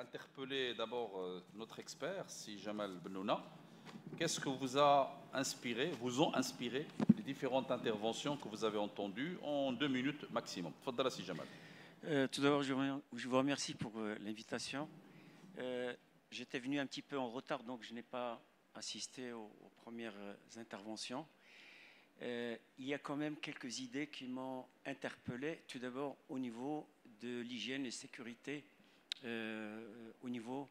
interpeller d'abord notre expert, si Jamal Benouna. Qu'est-ce que vous ont inspiré les différentes interventions que vous avez entendues en 2 minutes maximum? Tfaddala, si Jamal. Tout d'abord, je vous remercie pour l'invitation. J'étais venu un petit peu en retard, donc je n'ai pas assisté aux premières interventions. Il y a quand même quelques idées qui m'ont interpellé. Tout d'abord, au niveau de l'hygiène et sécurité au niveau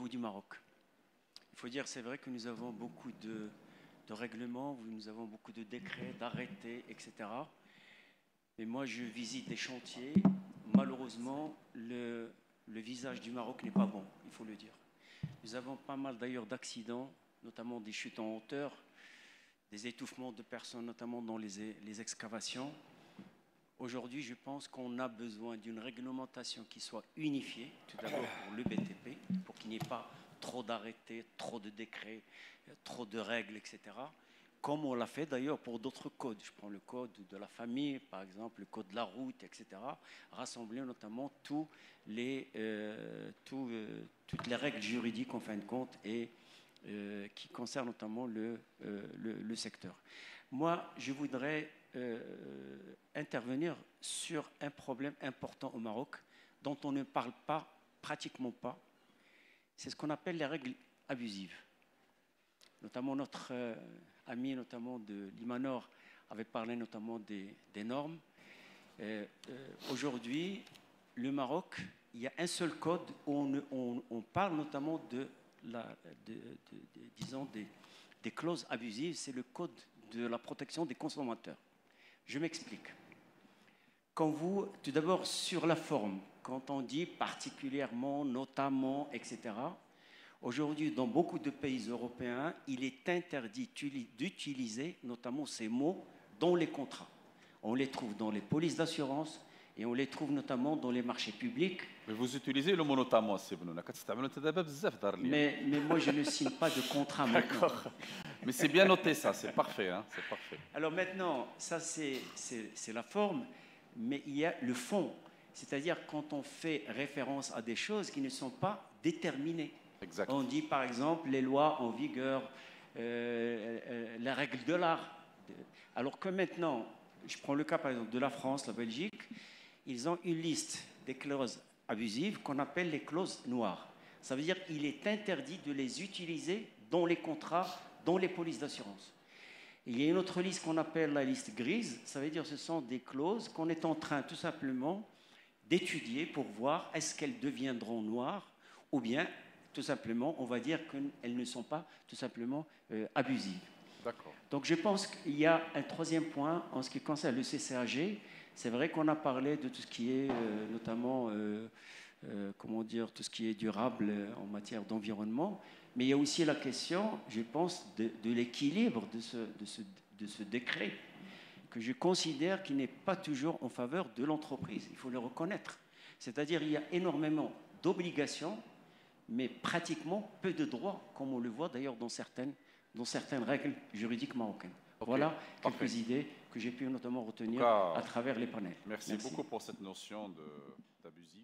du Maroc. Il faut dire, c'est vrai que nous avons beaucoup de règlements, nous avons beaucoup de décrets, d'arrêtés, etc. Mais moi, je visite des chantiers. Malheureusement, le visage du Maroc n'est pas bon, il faut le dire. Nous avons pas mal d'ailleurs d'accidents, notamment des chutes en hauteur, des étouffements de personnes, notamment dans les excavations. Aujourd'hui, je pense qu'on a besoin d'une réglementation qui soit unifiée, tout d'abord pour le BTP, pour qu'il n'y ait pas trop d'arrêtés, trop de décrets, trop de règles, etc. Comme on l'a fait d'ailleurs pour d'autres codes. Je prends le code de la famille, par exemple, le code de la route, etc. Rassembler notamment toutes les règles juridiques en fin de compte et qui concernent notamment le secteur. Moi, je voudrais intervenir sur un problème important au Maroc dont on ne parle pas, pratiquement pas. C'est ce qu'on appelle les règles abusives. Notamment notre ami notamment de Limanor avait parlé notamment des normes. Aujourd'hui, le Maroc, il y a un seul code où on parle notamment disons des clauses abusives, c'est le code de la protection des consommateurs. Je m'explique. Tout d'abord sur la forme, quand on dit particulièrement, notamment, etc., aujourd'hui, dans beaucoup de pays européens, il est interdit d'utiliser notamment ces mots dans les contrats. On les trouve dans les polices d'assurance et on les trouve notamment dans les marchés publics. Mais vous utilisez le mot notamment, c'est bon. Mais moi, je ne signe pas de contrat maintenant. D'accord. Mais c'est bien noté ça, c'est parfait, hein, c'est parfait. Alors maintenant, ça c'est la forme, mais il y a le fond. C'est-à-dire quand on fait référence à des choses qui ne sont pas déterminées. Exact. On dit par exemple les lois en vigueur, la règle de l'art. Alors que maintenant, je prends le cas par exemple de la France, la Belgique, ils ont une liste des clauses abusives qu'on appelle les clauses noires. Ça veut dire qu'il est interdit de les utiliser dans les contrats, dans les polices d'assurance. Il y a une autre liste qu'on appelle la liste grise. Ça veut dire que ce sont des clauses qu'on est en train tout simplement d'étudier pour voir est-ce qu'elles deviendront noires ou bien tout simplement on va dire qu'elles ne sont pas tout simplement abusives. D'accord. Donc je pense qu'il y a un troisième point en ce qui concerne le CCAG. C'est vrai qu'on a parlé de tout ce qui est notamment comment dire, tout ce qui est durable en matière d'environnement, mais il y a aussi la question, je pense, de l'équilibre de ce décret, que je considère qu'il n'est pas toujours en faveur de l'entreprise, il faut le reconnaître. C'est-à-dire qu'il y a énormément d'obligations, mais pratiquement peu de droits, comme on le voit d'ailleurs dans certaines règles juridiques marocaines. Okay. Voilà quelques idées que j'ai pu notamment retenir à travers les panels. Merci beaucoup pour cette notion d'abusive.